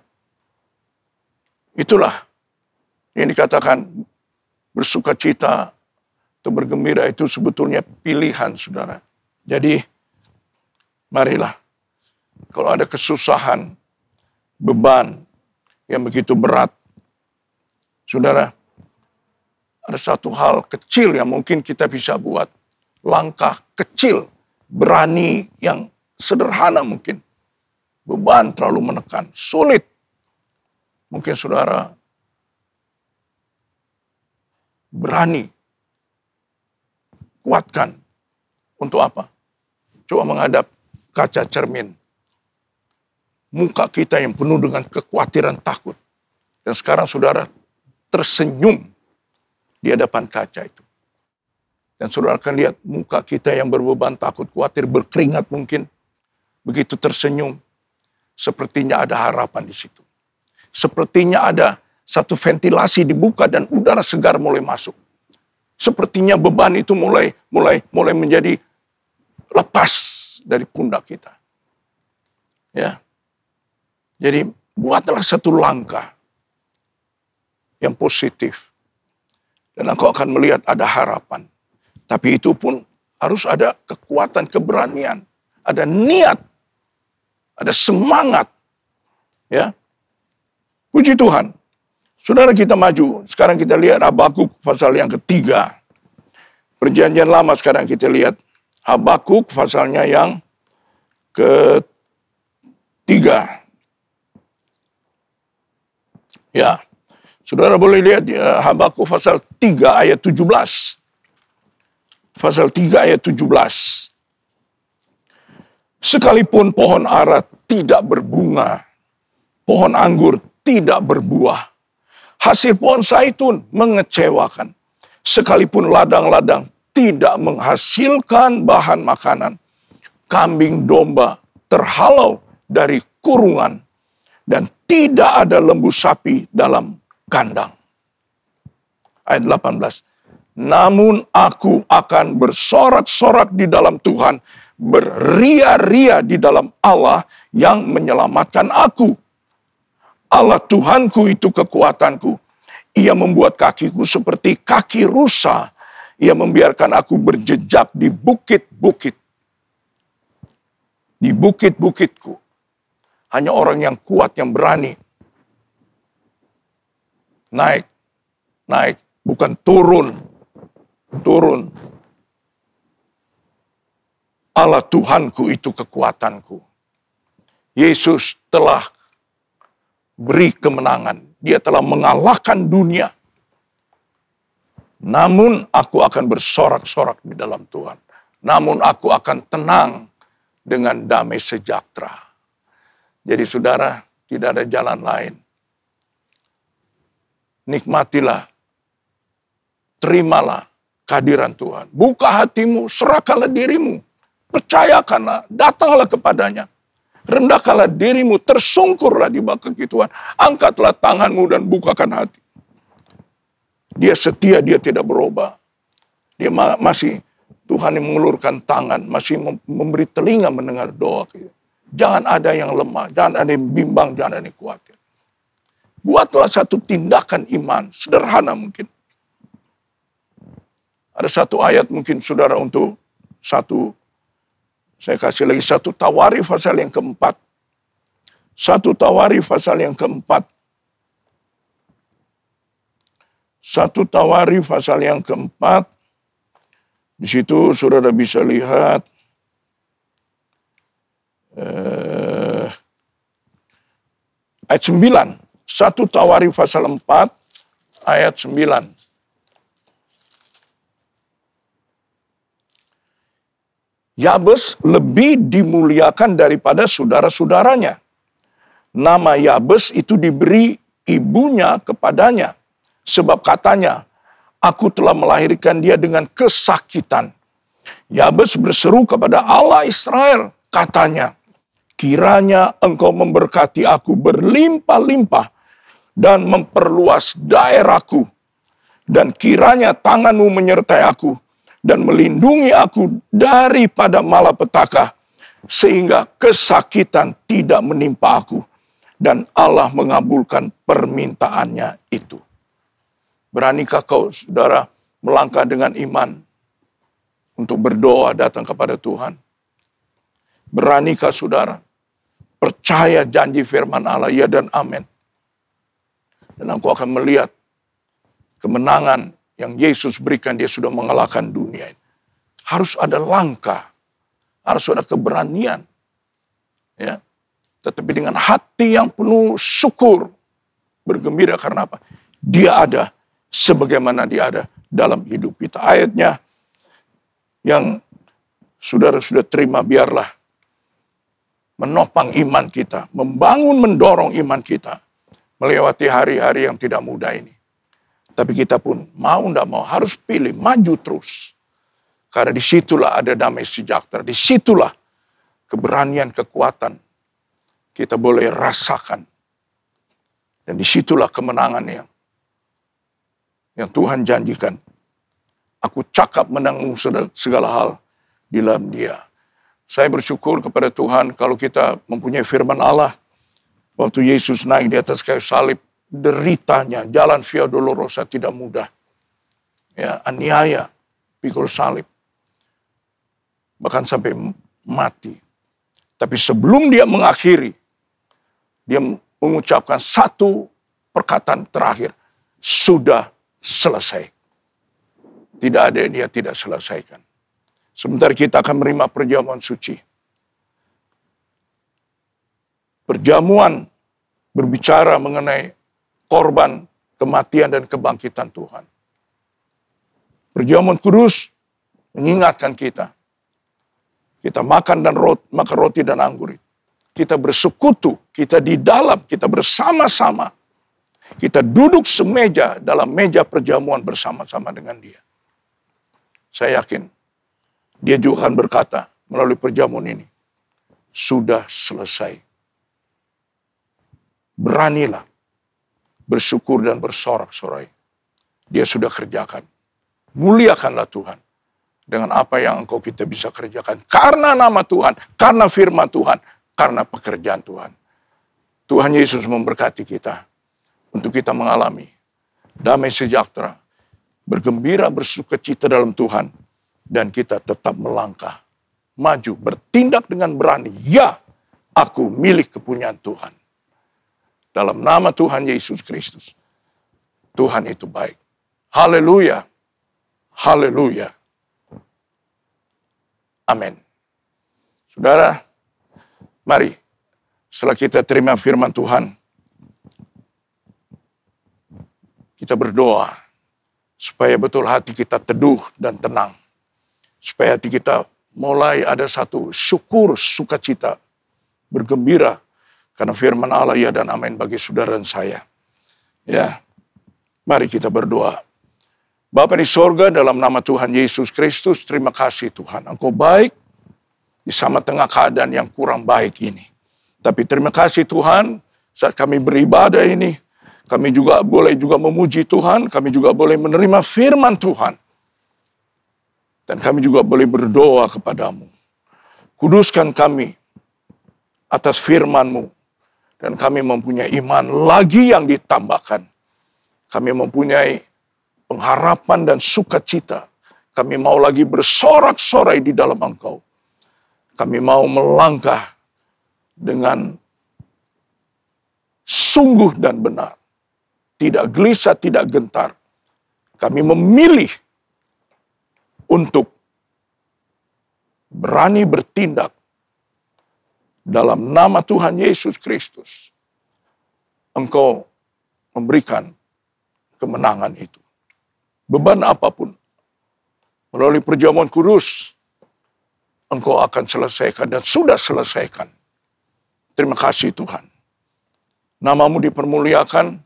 Itulah yang dikatakan bersukacita atau bergembira itu sebetulnya pilihan, saudara. Jadi, marilah. Kalau ada kesusahan, beban yang begitu berat, saudara, ada satu hal kecil yang mungkin kita bisa buat. Langkah kecil, berani yang sederhana mungkin. Beban terlalu menekan, sulit. Mungkin saudara berani, kuatkan. Untuk apa? Coba menghadap kaca cermin. Muka kita yang penuh dengan kekhawatiran, takut. Dan sekarang saudara tersenyum di hadapan kaca itu. Dan saudara akan lihat muka kita yang berbeban, takut, khawatir, berkeringat mungkin. Begitu tersenyum, sepertinya ada harapan di situ. Sepertinya ada satu ventilasi dibuka dan udara segar mulai masuk. Sepertinya beban itu mulai menjadi lepas dari pundak kita. Ya. Jadi buatlah satu langkah yang positif. Dan engkau akan melihat ada harapan. Tapi itu pun harus ada kekuatan, keberanian. Ada niat. Ada semangat. Ya. Puji Tuhan. Saudara, kita maju. Sekarang kita lihat Habakuk pasal yang ketiga. Perjanjian lama sekarang kita lihat. Habakuk pasalnya yang ketiga. Ya. Saudara boleh lihat Habakuk pasal 3 ayat 17. Pasal 3 ayat 17. Sekalipun pohon ara tidak berbunga, pohon anggur tidak berbuah, hasil pohon zaitun mengecewakan, sekalipun ladang-ladang tidak menghasilkan bahan makanan, kambing domba terhalau dari kurungan, dan tidak ada lembu sapi dalam kandang. Ayat 18. Namun aku akan bersorak-sorak di dalam Tuhan, beria-ria di dalam Allah yang menyelamatkan aku. Allah Tuhanku itu kekuatanku. Ia membuat kakiku seperti kaki rusa. Ia membiarkan aku berjejak di bukit-bukit. Di bukit-bukitku. Hanya orang yang kuat, yang berani. Naik. Bukan turun. Allah Tuhanku itu kekuatanku. Yesus telah beri kemenangan. Dia telah mengalahkan dunia. Namun aku akan bersorak-sorak di dalam Tuhan. Namun aku akan tenang dengan damai sejahtera. Jadi saudara, tidak ada jalan lain. Nikmatilah. Terimalah kehadiran Tuhan. Buka hatimu, serahkanlah dirimu. Percayakanlah, datanglah kepadanya. Rendahkanlah dirimu, tersungkurlah di bawah kaki Tuhan. Angkatlah tanganmu dan bukakan hati. Dia setia, dia tidak berubah. Dia masih, Tuhan yang mengulurkan tangan, masih memberi telinga mendengar doa. Jangan ada yang lemah, jangan ada yang bimbang, jangan ada yang khawatir. Buatlah satu tindakan iman, sederhana mungkin. Ada satu ayat mungkin saudara untuk satu. Saya kasih lagi 1 Tawarikh pasal yang keempat. 1 Tawarikh pasal yang keempat. 1 Tawarikh pasal yang keempat. Di situ saudara bisa lihat. Ayat 9. 1 Tawarikh pasal 4. Ayat 9. Yabes lebih dimuliakan daripada saudara-saudaranya. Nama Yabes itu diberi ibunya kepadanya. Sebab katanya, aku telah melahirkan dia dengan kesakitan. Yabes berseru kepada Allah Israel. Katanya, kiranya engkau memberkati aku berlimpah-limpah dan memperluas daerahku. Dan kiranya tanganmu menyertai aku dan melindungi aku daripada malapetaka, sehingga kesakitan tidak menimpa aku, dan Allah mengabulkan permintaannya itu. Beranikah kau, saudara, melangkah dengan iman untuk berdoa datang kepada Tuhan? Beranikah saudara percaya janji firman Allah, ya dan amin? Dan engkau akan melihat kemenangan yang Yesus berikan. Dia sudah mengalahkan dunia ini. Harus ada langkah, harus ada keberanian, ya. Tetapi dengan hati yang penuh syukur, bergembira karena apa? Dia ada sebagaimana dia ada dalam hidup kita. Ayatnya yang saudara sudah terima, biarlah menopang iman kita, membangun, mendorong iman kita melewati hari-hari yang tidak mudah ini. Tapi kita pun mau tidak mau harus pilih maju terus. Karena disitulah ada damai sejahtera, disitulah keberanian, kekuatan kita boleh rasakan. Dan disitulah kemenangan yang Tuhan janjikan. Aku cakap menanggung segala hal di dalam Dia. Saya bersyukur kepada Tuhan kalau kita mempunyai firman Allah. Waktu Yesus naik di atas kayu salib, deritanya, jalan Via Dolorosa tidak mudah. Ya, aniaya, pikul salib. Bahkan sampai mati. Tapi sebelum dia mengakhiri, dia mengucapkan satu perkataan terakhir. Sudah selesai. Tidak ada yang dia tidak selesaikan. Sebentar kita akan menerima perjamuan suci. Perjamuan berbicara mengenai korban, kematian, dan kebangkitan Tuhan. Perjamuan kudus mengingatkan kita. Kita makan roti dan anggur. Kita bersekutu, kita di dalam, kita bersama-sama. Kita duduk semeja dalam meja perjamuan bersama-sama dengan Dia. Saya yakin Dia juga akan berkata melalui perjamuan ini, sudah selesai. Beranilah bersyukur dan bersorak-sorai. Dia sudah kerjakan. Muliakanlah Tuhan dengan apa yang engkau kita bisa kerjakan. Karena nama Tuhan, karena firman Tuhan, karena pekerjaan Tuhan. Tuhan Yesus memberkati kita untuk kita mengalami damai sejahtera, bergembira, bersukacita dalam Tuhan, dan kita tetap melangkah, maju, bertindak dengan berani. Ya, aku milik kepunyaan Tuhan. Dalam nama Tuhan Yesus Kristus, Tuhan itu baik. Haleluya, haleluya, amin. Saudara, mari setelah kita terima firman Tuhan, kita berdoa supaya betul hati kita teduh dan tenang. Supaya hati kita mulai ada satu syukur, sukacita, bergembira. Karena firman Allah ya dan amin bagi saudara dan saya. Ya, mari kita berdoa. Bapa di sorga, dalam nama Tuhan Yesus Kristus, terima kasih Tuhan. Engkau baik di sama tengah keadaan yang kurang baik ini. Tapi terima kasih Tuhan, saat kami beribadah ini, kami juga boleh memuji Tuhan, kami juga boleh menerima firman Tuhan. Dan kami juga boleh berdoa kepadamu. Kuduskan kami atas firman-Mu. Dan kami mempunyai iman lagi yang ditambahkan. Kami mempunyai pengharapan dan sukacita. Kami mau lagi bersorak-sorai di dalam Engkau. Kami mau melangkah dengan sungguh dan benar. Tidak gelisah, tidak gentar. Kami memilih untuk berani bertindak dalam nama Tuhan Yesus Kristus. Engkau memberikan kemenangan itu. Beban apapun, melalui perjamuan kudus, Engkau akan selesaikan dan sudah selesaikan. Terima kasih Tuhan. Nama-Mu dipermuliakan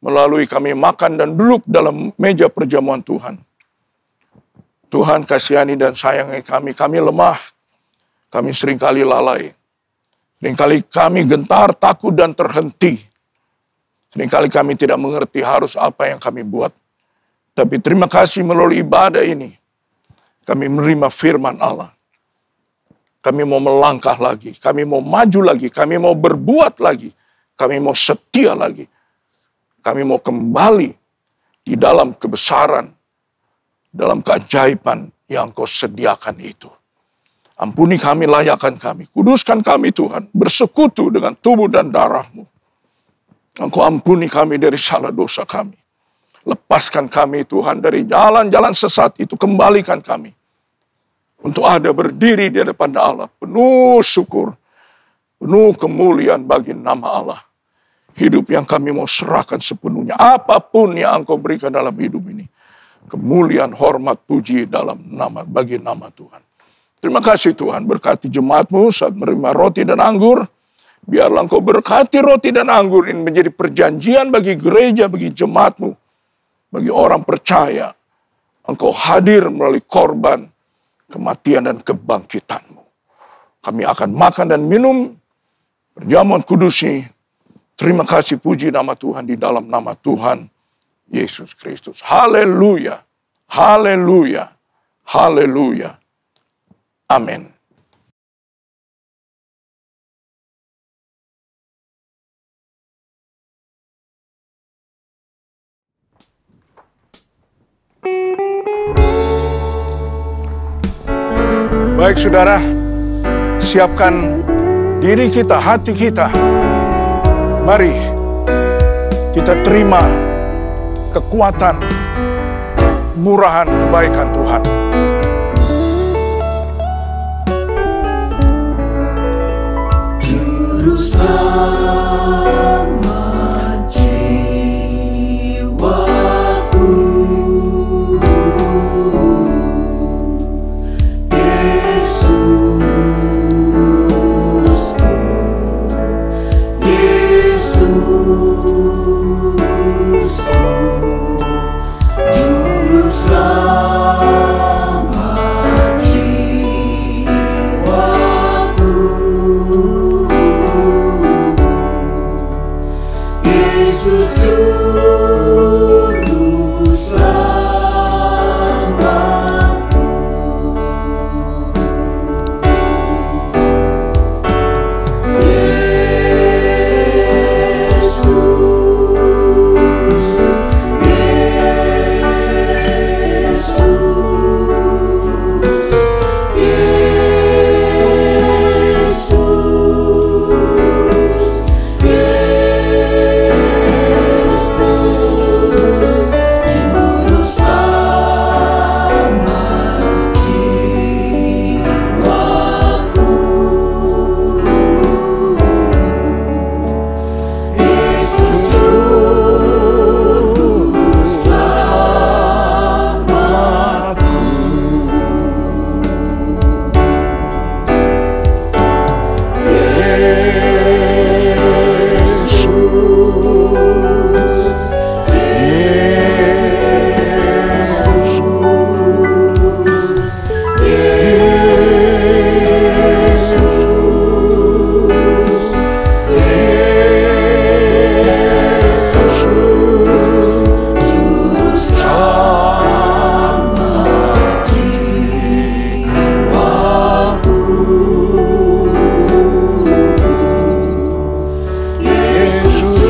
melalui kami makan dan duduk dalam meja perjamuan Tuhan. Tuhan kasihani dan sayangi kami. Kami lemah. Kami seringkali lalai. Seringkali kami gentar, takut, dan terhenti. Seringkali kami tidak mengerti harus apa yang kami buat. Tapi terima kasih melalui ibadah ini. Kami menerima firman Allah. Kami mau melangkah lagi. Kami mau maju lagi. Kami mau berbuat lagi. Kami mau setia lagi. Kami mau kembali di dalam kebesaran, dalam keajaiban yang Kau sediakan itu. Ampuni kami, layakkan kami, kuduskan kami Tuhan, bersekutu dengan tubuh dan darah-Mu. Engkau ampuni kami dari salah dosa kami. Lepaskan kami Tuhan dari jalan-jalan sesat itu, kembalikan kami. Untuk ada berdiri di hadapan Allah, penuh syukur, penuh kemuliaan bagi nama Allah. Hidup yang kami mau serahkan sepenuhnya. Apapun yang Engkau berikan dalam hidup ini. Kemuliaan, hormat, puji bagi nama Tuhan. Terima kasih Tuhan, berkati jemaat-Mu saat menerima roti dan anggur. Biarlah Engkau berkati roti dan anggur ini menjadi perjanjian bagi gereja, bagi jemaat-Mu. Bagi orang percaya. Engkau hadir melalui korban, kematian dan kebangkitan-Mu. Kami akan makan dan minum perjamuan kudus ini. Terima kasih, puji nama Tuhan di dalam nama Tuhan Yesus Kristus. Haleluya, haleluya, haleluya. Amin. Baik saudara, siapkan diri kita, hati kita. Mari kita terima kekuatan, murahan kebaikan Tuhan. Juru selamat jiwaku, Juru selamat jiwaku, Yesus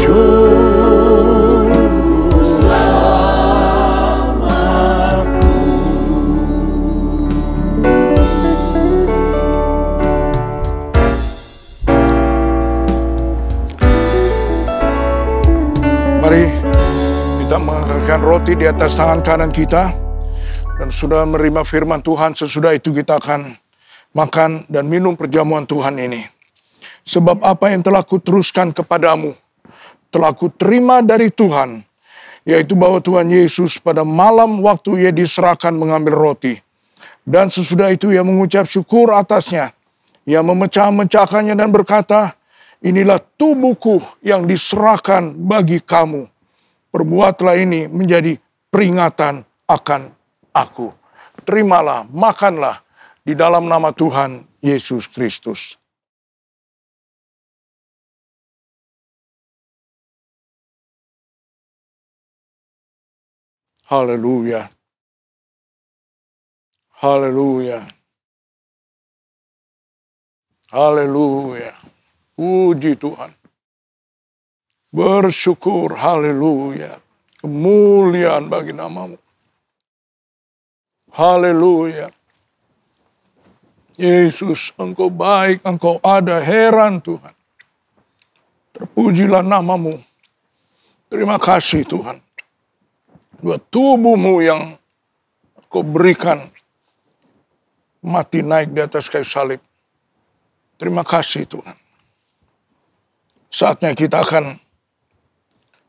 Juru selamatku. Mari kita mengangkatkan roti di atas tangan kanan kita. Dan sudah menerima firman Tuhan, sesudah itu kita akan makan dan minum perjamuan Tuhan ini. Sebab apa yang telah kuteruskan kepadamu, telah kuterima dari Tuhan, yaitu bahwa Tuhan Yesus pada malam waktu ia diserahkan mengambil roti. Dan sesudah itu ia mengucap syukur atasnya. Ia memecah-mecahkannya dan berkata, inilah tubuhku yang diserahkan bagi kamu. Perbuatlah ini menjadi peringatan akan aku. Terimalah, makanlah di dalam nama Tuhan Yesus Kristus. Haleluya. Haleluya. Haleluya. Puji Tuhan. Bersyukur, haleluya. Kemuliaan bagi nama-Mu. Haleluya. Yesus, Engkau baik, Engkau ada, heran Tuhan. Terpujilah nama-Mu. Terima kasih Tuhan. Buat tubuh-Mu yang Kau berikan mati naik di atas kayu salib. Terima kasih Tuhan. Saatnya kita akan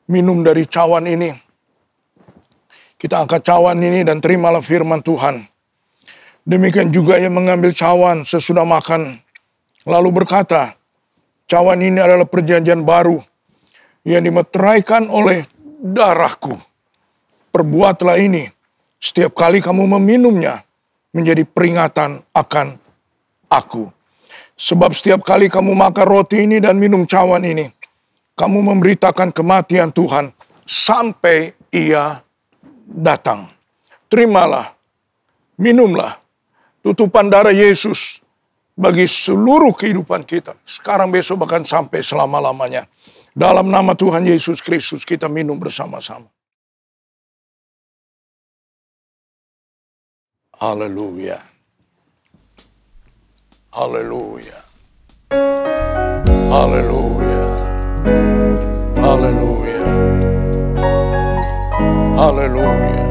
minum dari cawan ini. Kita angkat cawan ini dan terimalah firman Tuhan. Demikian juga yang mengambil cawan sesudah makan, lalu berkata, cawan ini adalah perjanjian baru yang dimeteraikan oleh darahku. Perbuatlah ini setiap kali kamu meminumnya menjadi peringatan akan aku. Sebab setiap kali kamu makan roti ini dan minum cawan ini, kamu memberitakan kematian Tuhan sampai Ia datang. Terimalah, minumlah tutupan darah Yesus bagi seluruh kehidupan kita. Sekarang, besok, bahkan sampai selama-lamanya. Dalam nama Tuhan Yesus Kristus kita minum bersama-sama. Haleluya. Haleluya. Haleluya. Haleluya. Haleluya.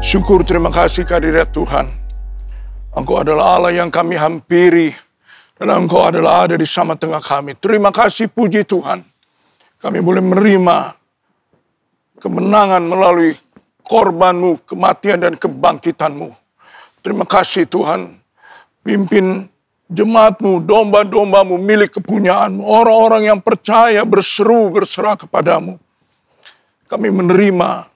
Syukur, terima kasih kehadirat Tuhan. Engkau adalah Allah yang kami hampiri. Dan Engkau adalah ada di sama tengah kami. Terima kasih, puji Tuhan. Kami boleh menerima kemenangan melalui korban-Mu, kematian dan kebangkitan-Mu. Terima kasih Tuhan. Pimpin jemaat-Mu, domba-domba-Mu, milik kepunyaan-Mu. Orang-orang yang percaya berseru, berserah kepadamu. Kami menerima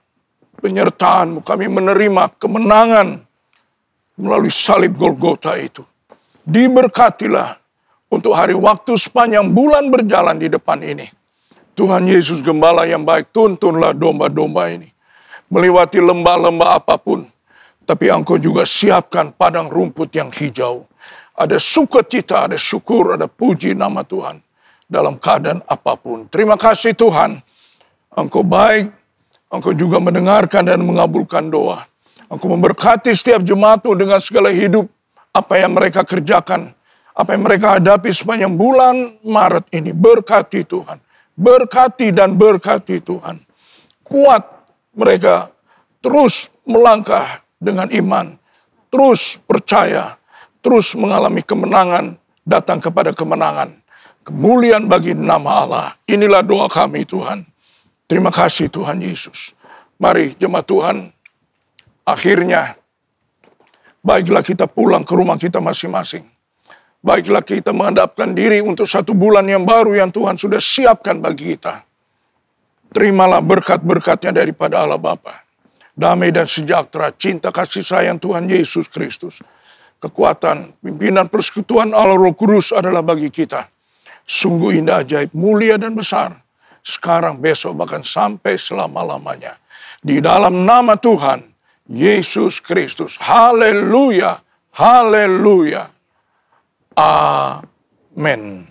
penyertaan-Mu, kami menerima kemenangan melalui salib Golgota itu. Diberkatilah untuk hari waktu sepanjang bulan berjalan di depan ini. Tuhan Yesus Gembala yang baik, tuntunlah domba-domba ini. Melewati lembah-lembah apapun, tapi Engkau juga siapkan padang rumput yang hijau. Ada sukacita, ada syukur, ada puji nama Tuhan dalam keadaan apapun. Terima kasih Tuhan, Engkau baik, Engkau juga mendengarkan dan mengabulkan doa. Engkau memberkati setiap jemaat-Mu dengan segala hidup, apa yang mereka kerjakan, apa yang mereka hadapi sepanjang bulan Maret ini. Berkati Tuhan, berkati dan berkati Tuhan. Kuat mereka terus melangkah dengan iman, terus percaya, terus mengalami kemenangan, datang kepada kemenangan. Kemuliaan bagi nama Allah. Inilah doa kami Tuhan. Terima kasih Tuhan Yesus. Mari jemaat Tuhan, akhirnya baiklah kita pulang ke rumah kita masing-masing. Baiklah kita menghadapkan diri untuk satu bulan yang baru yang Tuhan sudah siapkan bagi kita. Terimalah berkat-berkatnya daripada Allah Bapa. Damai dan sejahtera, cinta kasih sayang Tuhan Yesus Kristus. Kekuatan, pimpinan persekutuan Allah Roh Kudus adalah bagi kita. Sungguh indah, ajaib, mulia dan besar. Sekarang, besok, bahkan sampai selama-lamanya. Di dalam nama Tuhan Yesus Kristus. Haleluya, haleluya. Amin.